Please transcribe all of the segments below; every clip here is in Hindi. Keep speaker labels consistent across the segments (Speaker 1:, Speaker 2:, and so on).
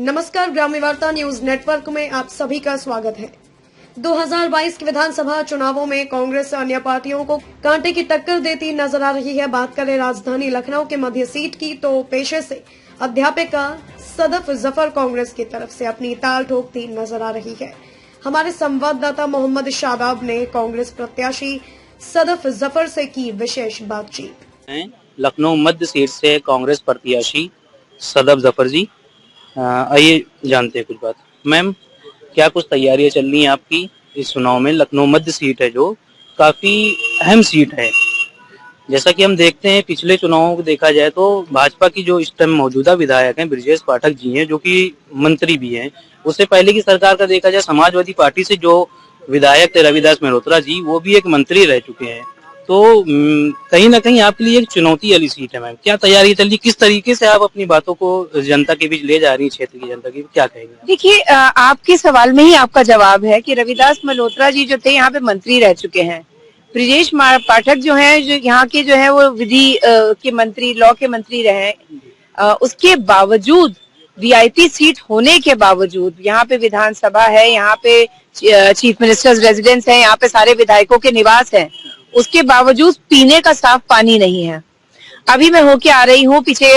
Speaker 1: नमस्कार, ग्रामीण वार्ता न्यूज नेटवर्क में आप सभी का स्वागत है। 2022 के विधानसभा चुनावों में कांग्रेस अन्य पार्टियों को कांटे की टक्कर देती नजर आ रही है। बात करें राजधानी लखनऊ के मध्य सीट की तो पेशे से अध्यापिका सदफ जफर कांग्रेस की तरफ से अपनी ताल ठोकती नजर आ रही है। हमारे संवाददाता मोहम्मद शादाब ने कांग्रेस प्रत्याशी सदफ जफर से की विशेष बातचीत।
Speaker 2: लखनऊ मध्य सीट से कांग्रेस प्रत्याशी सदफ जफर जी, आइए जानते हैं कुछ बात। मैम, क्या कुछ तैयारियां चल रही हैं आपकी इस चुनाव में? लखनऊ मध्य सीट है जो काफी अहम सीट है। जैसा कि हम देखते हैं पिछले चुनावों को देखा जाए तो भाजपा की जो इस टाइम मौजूदा विधायक हैं ब्रिजेश पाठक जी हैं, जो कि मंत्री भी हैं। उससे पहले की सरकार का देखा जाए समाजवादी पार्टी से जो विधायक थे रविदास मेहरोत्रा जी, वो भी एक मंत्री रह चुके हैं। तो कहीं ना कहीं आपके लिए एक चुनौती वाली सीट है। मैम, क्या तैयारी चल रही, किस तरीके से आप अपनी बातों को जनता के बीच ले जा रही हैं, क्षेत्र की जनता की, क्या कहेंगे?
Speaker 3: देखिए, आपके सवाल में ही आपका जवाब है कि रविदास मल्होत्रा जी जो थे यहाँ पे मंत्री रह चुके हैं। ब्रिजेश पाठक जो है, जो यहाँ के जो है वो विधि के मंत्री, लॉ के मंत्री रहे। उसके बावजूद वीआईपी सीट होने के बावजूद यहाँ पे विधानसभा है, यहाँ पे चीफ मिनिस्टर्स रेजिडेंस है, यहाँ पे सारे विधायकों के निवास है, उसके बावजूद पीने का साफ पानी नहीं है। अभी मैं होके आ रही हूँ पीछे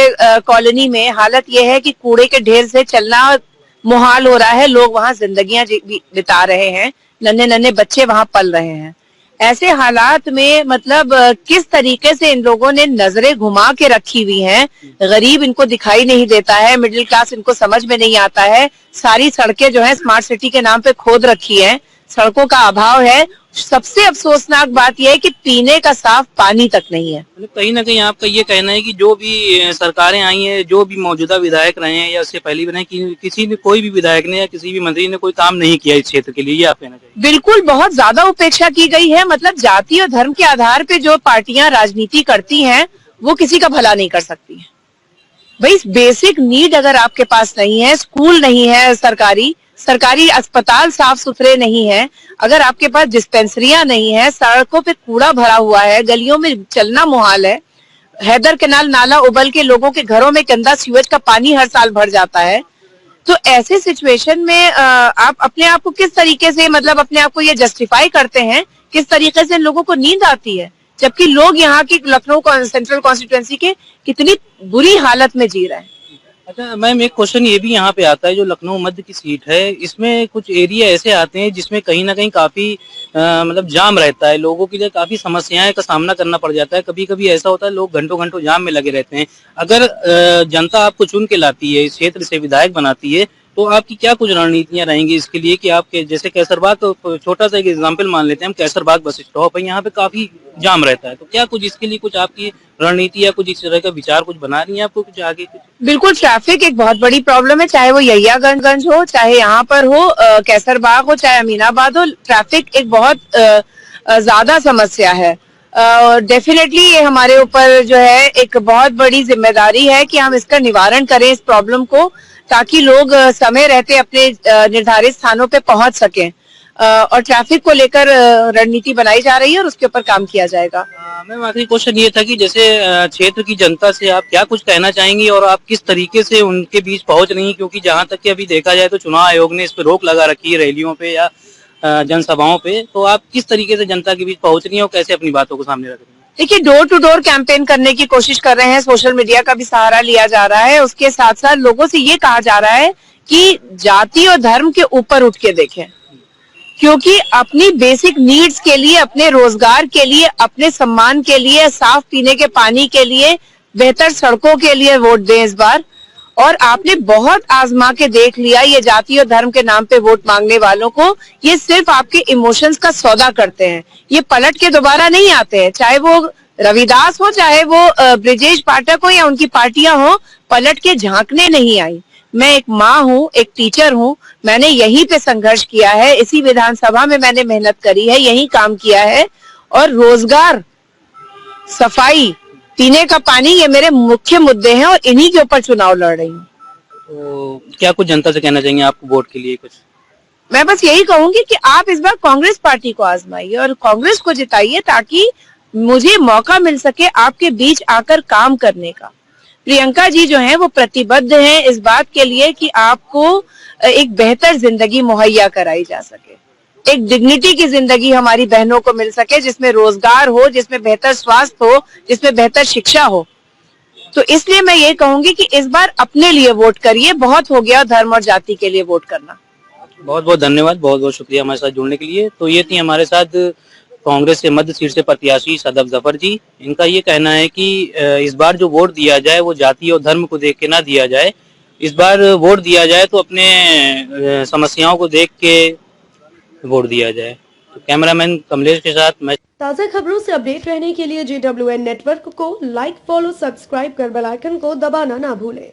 Speaker 3: कॉलोनी में, हालत यह है कि कूड़े के ढेर से चलना मुहाल हो रहा है। लोग वहाँ जिंदगियां बिता रहे हैं, नन्हे नन्हे बच्चे वहाँ पल रहे हैं। ऐसे हालात में मतलब किस तरीके से इन लोगों ने नजरें घुमा के रखी हुई हैं। गरीब इनको दिखाई नहीं देता है, मिडिल क्लास इनको समझ में नहीं आता है। सारी सड़कें जो है स्मार्ट सिटी के नाम पे खोद रखी है, सड़कों का अभाव है। सबसे अफसोसनाक बात यह है कि पीने का साफ पानी तक नहीं है।
Speaker 2: कहीं ना कहीं आपका ये कहना है कि जो भी सरकारें आई हैं, जो भी मौजूदा विधायक रहे हैं या उससे पहले भी रहे, कि किसी ने, कोई भी विधायक ने या किसी भी मंत्री ने कोई काम नहीं किया इस क्षेत्र के लिए, ये आप कहना चाहिए?
Speaker 3: बिल्कुल, बहुत ज्यादा उपेक्षा की गई है। मतलब जाति और धर्म के आधार पे जो पार्टियां राजनीति करती हैं वो किसी का भला नहीं कर सकती है। भाई, बेसिक नीड अगर आपके पास नहीं है, स्कूल नहीं है, सरकारी अस्पताल साफ सुथरे नहीं है, अगर आपके पास डिस्पेंसरियां नहीं है, सड़कों पे कूड़ा भरा हुआ है, गलियों में चलना मुहाल है, हैदर कैनाल नाला उबल के लोगों के घरों में गंदा सीवेज का पानी हर साल भर जाता है, तो ऐसे सिचुएशन में आप अपने आप को किस तरीके से, मतलब अपने आप को ये जस्टिफाई करते हैं, किस तरीके से लोगों को नींद आती है, जबकि लोग यहाँ की लखनऊ सेंट्रल कॉन्स्टिट्यूएंसी के कितनी बुरी हालत में जी रहे हैं।
Speaker 2: अच्छा मैम, एक क्वेश्चन ये भी यहाँ पे आता है, जो लखनऊ मध्य की सीट है, इसमें कुछ एरिया ऐसे आते हैं जिसमें कहीं ना कहीं काफी मतलब जाम रहता है, लोगों के लिए काफी समस्याएं का सामना करना पड़ जाता है। कभी कभी ऐसा होता है लोग घंटों घंटों जाम में लगे रहते हैं। अगर जनता आपको चुन के लाती है, इस क्षेत्र से विधायक बनाती है, तो आपकी क्या कुछ रणनीतियां रहेंगी इसके लिए कि आपके जैसे कैसरबाग, तो छोटा सा एक एग्जाम्पल मान लेते हैं हम, कैसरबाग बस स्टॉप है, यहाँ पे काफी जाम रहता है, तो क्या कुछ इसके लिए कुछ आपकी रणनीति या कुछ इस तरह का विचार कुछ बना रही है आपको कुछ आगे कुछ?
Speaker 3: बिल्कुल, ट्रैफिक एक बहुत बड़ी प्रॉब्लम है, चाहे वो यहियागंज हो, चाहे यहाँ पर हो कैसरबाग हो, चाहे अमीनाबाद हो। ट्रैफिक एक बहुत ज्यादा समस्या है। डेफिनेटली ये हमारे ऊपर जो है एक बहुत बड़ी जिम्मेदारी है कि हम इसका निवारण करें, इस प्रॉब्लम को, ताकि लोग समय रहते अपने निर्धारित स्थानों पे पहुंच सकें। और ट्रैफिक को लेकर रणनीति बनाई जा रही है और उसके ऊपर काम किया जाएगा।
Speaker 2: मैम, आखिरी क्वेश्चन ये था कि जैसे क्षेत्र की जनता से आप क्या कुछ कहना चाहेंगी और आप किस तरीके से उनके बीच पहुंच रही हैं, क्योंकि जहां तक कि अभी देखा जाए तो चुनाव आयोग ने इस पर रोक लगा रखी है रैलियों पे या जनसभाओं पे, तो आप किस तरीके से जनता के बीच पहुंच रही हैं और कैसे अपनी बातों को सामने रख रही हैं?
Speaker 3: देखिए, डोर टू डोर कैंपेन करने की कोशिश कर रहे हैं, सोशल मीडिया का भी सहारा लिया जा रहा है। उसके साथ साथ लोगों से ये कहा जा रहा है कि जाति और धर्म के ऊपर उठ के देखें, क्योंकि अपनी बेसिक नीड्स के लिए, अपने रोजगार के लिए, अपने सम्मान के लिए, साफ पीने के पानी के लिए, बेहतर सड़कों के लिए वोट दें इस बार। और आपने बहुत आजमा के देख लिया, ये जाति और धर्म के नाम पे वोट मांगने वालों को, ये सिर्फ आपके इमोशंस का सौदा करते हैं, ये पलट के दोबारा नहीं आते हैं। चाहे वो रविदास हो, चाहे वो ब्रिजेश पाठक हो या उनकी पार्टियां हो, पलट के झांकने नहीं आई। मैं एक माँ हूँ, एक टीचर हूँ, मैंने यहीं पे संघर्ष किया है, इसी विधानसभा में मैंने मेहनत करी है, यही काम किया है, और रोजगार, सफाई, पीने का पानी, ये मेरे मुख्य मुद्दे हैं और इन्हीं के ऊपर चुनाव लड़ रही हूँ।
Speaker 2: तो क्या कुछ जनता से कहना चाहेंगे आपको वोट के लिए कुछ?
Speaker 3: मैं बस यही कहूंगी कि आप इस बार कांग्रेस पार्टी को आजमाइए और कांग्रेस को जिताइए, ताकि मुझे मौका मिल सके आपके बीच आकर काम करने का। प्रियंका जी जो हैं वो प्रतिबद्ध हैं इस बात के लिए कि आपको एक बेहतर जिंदगी मुहैया कराई जा सके, एक डिग्निटी की जिंदगी हमारी बहनों को मिल सके, जिसमें रोजगार हो, जिसमें बेहतर स्वास्थ्य हो, जिसमें बेहतर शिक्षा हो। तो इसलिए मैं ये कहूंगी कि इस बार अपने लिए वोट करिए, बहुत हो गया धर्म और जाति के लिए वोट करना।
Speaker 2: बहुत बहुत धन्यवाद, बहुत बहुत शुक्रिया हमारे साथ जुड़ने के लिए। तो ये थी हमारे साथ कांग्रेस से मध्य सीट से प्रत्याशी सदफ जफर जी। इनका ये कहना है कि इस बार जो वोट दिया जाए वो जाति और धर्म को देख के ना दिया जाए, इस बार वोट दिया जाए तो अपने समस्याओं को देख के वोट दिया जाए। तो कैमरामैन कमलेश के साथ मैं।
Speaker 1: ताज़ा खबरों से अपडेट रहने के लिए JWN नेटवर्क को लाइक, फॉलो, सब्सक्राइब कर बेल आइकन को दबाना ना भूलें।